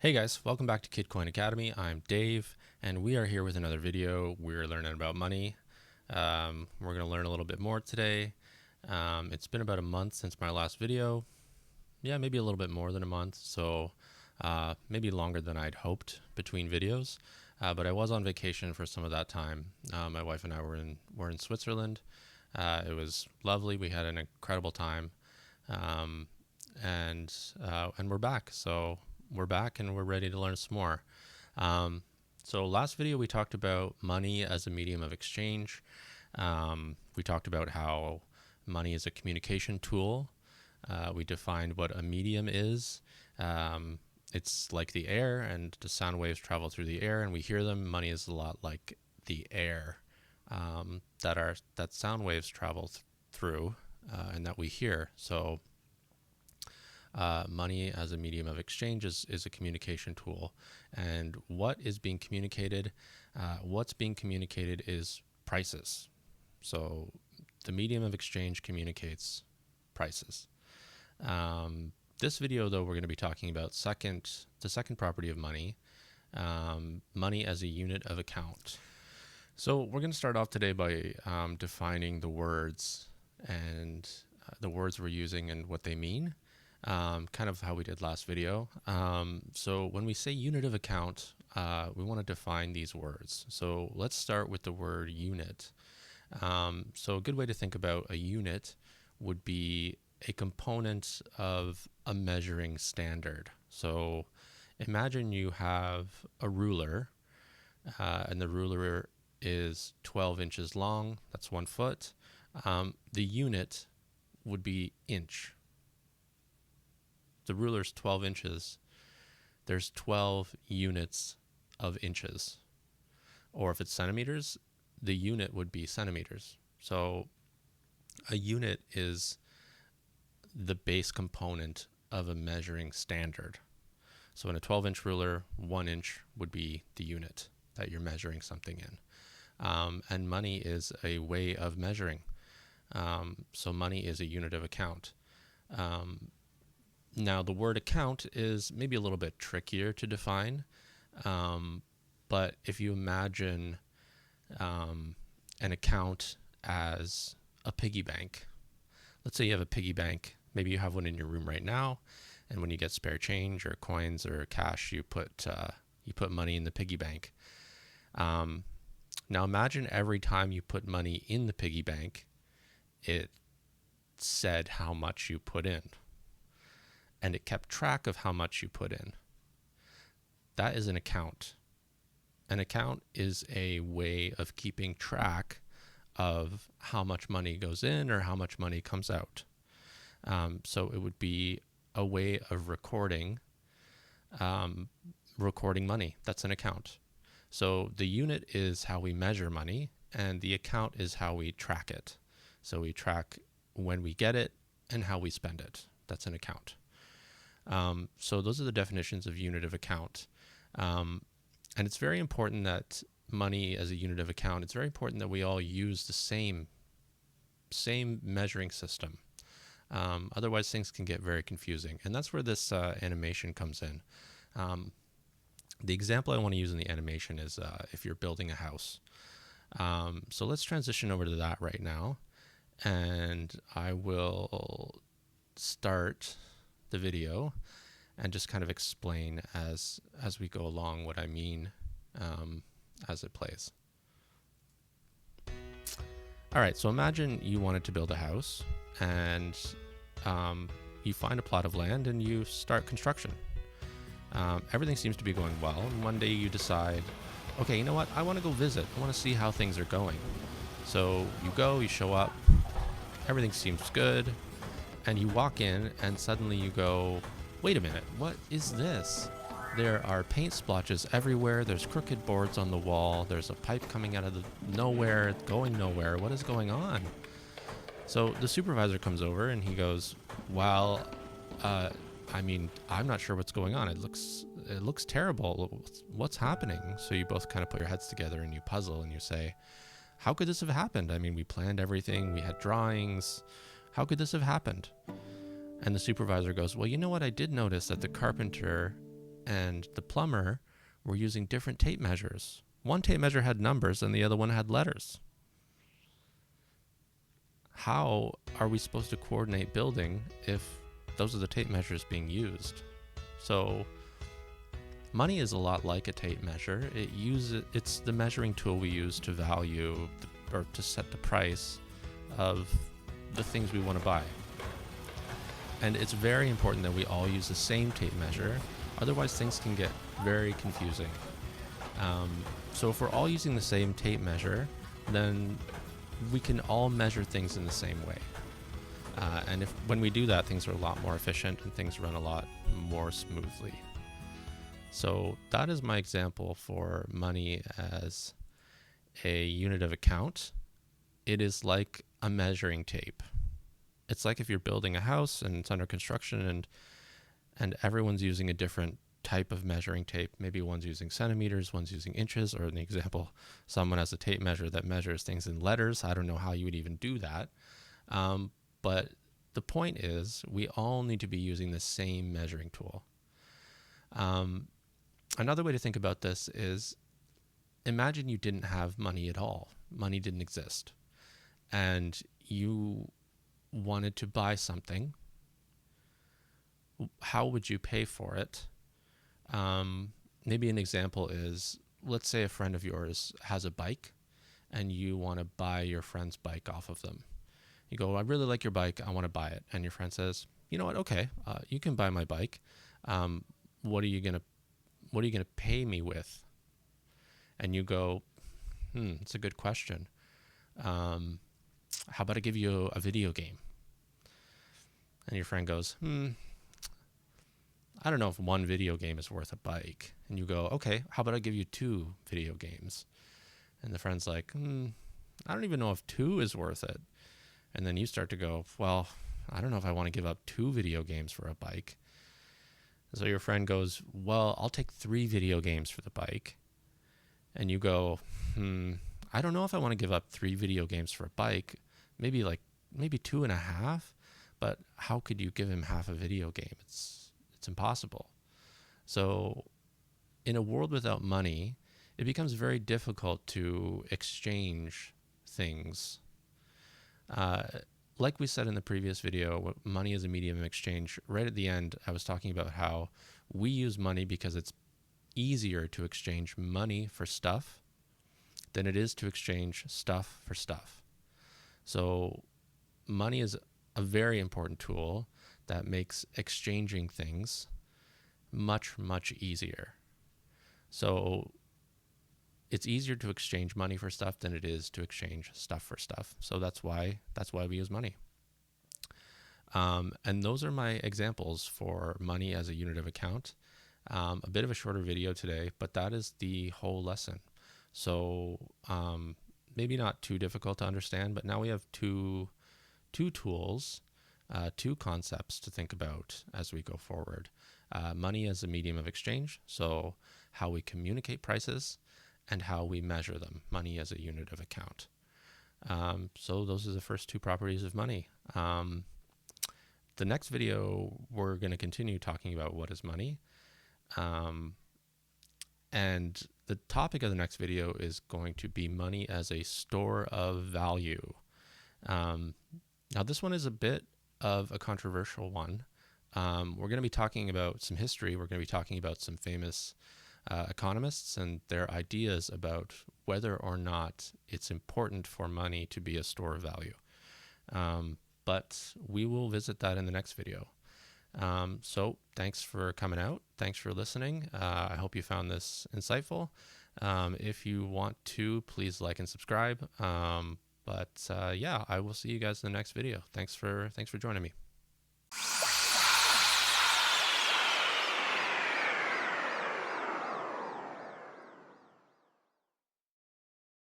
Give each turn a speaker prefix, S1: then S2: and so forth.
S1: Hey guys, welcome back to KidCoin Academy. I'm Dave, and we are here with another video. We're learning about money. We're going to learn a little bit more today. It's been about a month since my last video. Yeah, maybe a little bit more than a month, so maybe longer than I'd hoped between videos. But I was on vacation for some of that time. My wife and I were in Switzerland. It was lovely. We had an incredible time, and we're back. So we're back and we're ready to learn some more. So last video we talked about money as a medium of exchange. We talked about how money is a communication tool. We defined what a medium is. It's like the air, and the sound waves travel through the air and we hear them. Money is a lot like the air that sound waves travel through and that we hear. So money as a medium of exchange is a communication tool. And what is being communicated? What's being communicated is prices. So the medium of exchange communicates prices. This video, though, we're going to be talking about the second property of money, money as a unit of account. So we're going to start off today by defining the words and the words we're using and what they mean. Kind of how we did last video. So when we say unit of account, we want to define these words. So let's start with the word unit. So a good way to think about a unit would be a component of a measuring standard. So imagine you have a ruler, and the ruler is 12 inches long. That's 1 foot. The unit would be inch. The ruler's 12 inches. There's 12 units of inches. Or if it's centimeters, the unit would be centimeters. So a unit is the base component of a measuring standard. So in a 12-inch ruler, 1 inch would be the unit that you're measuring something in. And money is a way of measuring. So money is a unit of account. Now, the word account is maybe a little bit trickier to define, but if you imagine an account as a piggy bank, let's say you have a piggy bank, maybe you have one in your room right now, and when you get spare change or coins or cash, you put money in the piggy bank. Now, imagine every time you put money in the piggy bank, it said how much you put in. And it kept track of how much you put in. That is an account. An account is a way of keeping track of how much money goes in or how much money comes out. So it would be a way of recording money. That's an account. So the unit is how we measure money, and the account is how we track it. So we track when we get it and how we spend it. That's an account. So those are the definitions of unit of account. And it's very important that money as a unit of account, it's very important that we all use the same measuring system. Otherwise things can get very confusing. And that's where this animation comes in. The example I want to use in the animation is if you're building a house. So let's transition over to that right now. And I will start the video and just kind of explain as we go along what I mean as it plays. All right, so imagine you wanted to build a house, and you find a plot of land and you start construction. Everything seems to be going well, and one day you decide, okay, you know what, I want to go visit. I want to see how things are going. So you show up, everything seems good, and you walk in and suddenly you go, wait a minute, what is this? There are paint splotches everywhere. There's crooked boards on the wall. There's a pipe coming out of nowhere, going nowhere. What is going on? So the supervisor comes over and he goes, well, I'm not sure what's going on. It looks terrible. What's happening? So you both kind of put your heads together and you puzzle and you say, how could this have happened? I mean, we planned everything. We had drawings. How could this have happened? And the supervisor goes, well, you know what? I did notice that the carpenter and the plumber were using different tape measures. One tape measure had numbers and the other one had letters. How are we supposed to coordinate building if those are the tape measures being used? So money is a lot like a tape measure. It's the measuring tool we use to value or to set the price of the things we want to buy. And it's very important that we all use the same tape measure, otherwise things can get very confusing. So if we're all using the same tape measure, then we can all measure things in the same way. And when we do that, things are a lot more efficient and things run a lot more smoothly. So that is my example for money as a unit of account. It is like a measuring tape. It's like if you're building a house and it's under construction and everyone's using a different type of measuring tape. Maybe one's using centimeters, one's using inches, or in the example, someone has a tape measure that measures things in letters. I don't know how you would even do that. But the point is, we all need to be using the same measuring tool. Another way to think about this is, imagine you didn't have money at all. Money didn't exist. And you wanted to buy something. How would you pay for it? Maybe an example is, let's say a friend of yours has a bike and you want to buy your friend's bike off of them. You go, I really like your bike. I want to buy it. And your friend says, you know what? Okay, you can buy my bike. What are you gonna pay me with? And you go, it's a good question. How about I give you a video game? And your friend goes, I don't know if one video game is worth a bike. And you go, okay, how about I give you 2 video games? And the friend's like, I don't even know if 2 is worth it. And then you start to go, well, I don't know if I want to give up 2 video games for a bike. So your friend goes, well, I'll take 3 video games for the bike. And you go, I don't know if I want to give up 3 video games for a bike. Maybe 2.5. But how could you give him half a video game? It's impossible. So in a world without money, it becomes very difficult to exchange things. Like we said in the previous video, money is a medium of exchange. Right at the end, I was talking about how we use money because it's easier to exchange money for stuff than it is to exchange stuff for stuff. So money is a very important tool that makes exchanging things much, much easier. So it's easier to exchange money for stuff than it is to exchange stuff for stuff. So that's why we use money. And those are my examples for money as a unit of account. A bit of a shorter video today, but that is the whole lesson. So maybe not too difficult to understand, but now we have two tools, 2 concepts to think about as we go forward. Money as a medium of exchange, so how we communicate prices, and how we measure them, money as a unit of account. So those are the first 2 properties of money. The next video, we're going to continue talking about what is money. And the topic of the next video is going to be money as a store of value. Now, this one is a bit of a controversial one. We're going to be talking about some history. We're going to be talking about some famous economists and their ideas about whether or not it's important for money to be a store of value. But we will visit that in the next video. So thanks for coming out. Thanks for listening. I hope you found this insightful. If you want to, please like and subscribe. Yeah, I will see you guys in the next video. Thanks for joining me.